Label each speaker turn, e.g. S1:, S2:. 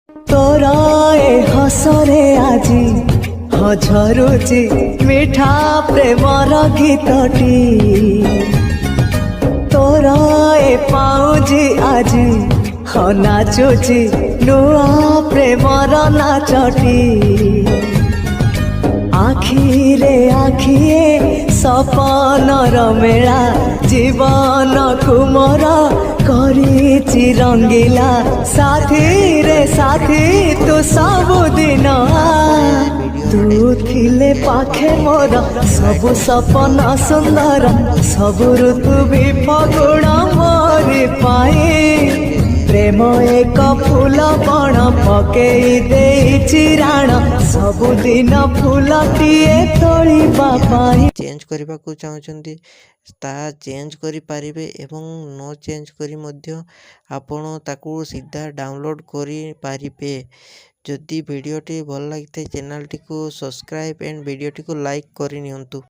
S1: तोरा ए हसरे आजी झरुची मिठा प्रेमर गीतटी तोरा ए पाउजी आजी नाचुची नुआ प्रेमर नाचटी आखिरे आखिए सपनर मेला जीवन कुमर करिछि रंगीला साथी रे साथी तू सबुदिन तू थिले पाखे मोर सबु सपन सुंदर सबु ऋतु भी फगुण मोरी पाई प्रेम एक फूल बण पकई देइछि राण सबुदिन फूलटिए तोलिबा पाई
S2: चेंज करने को चाहते ता चेंज करि पारिबे एवं नो चेंज करी मध्य आपण ताकू सीधा डाउनलोड करि पारिबे। जदि वीडियोटी भल लगी चैनल टी को सब्सक्राइब एंड वीडियोटी को लाइक करि नियंतु।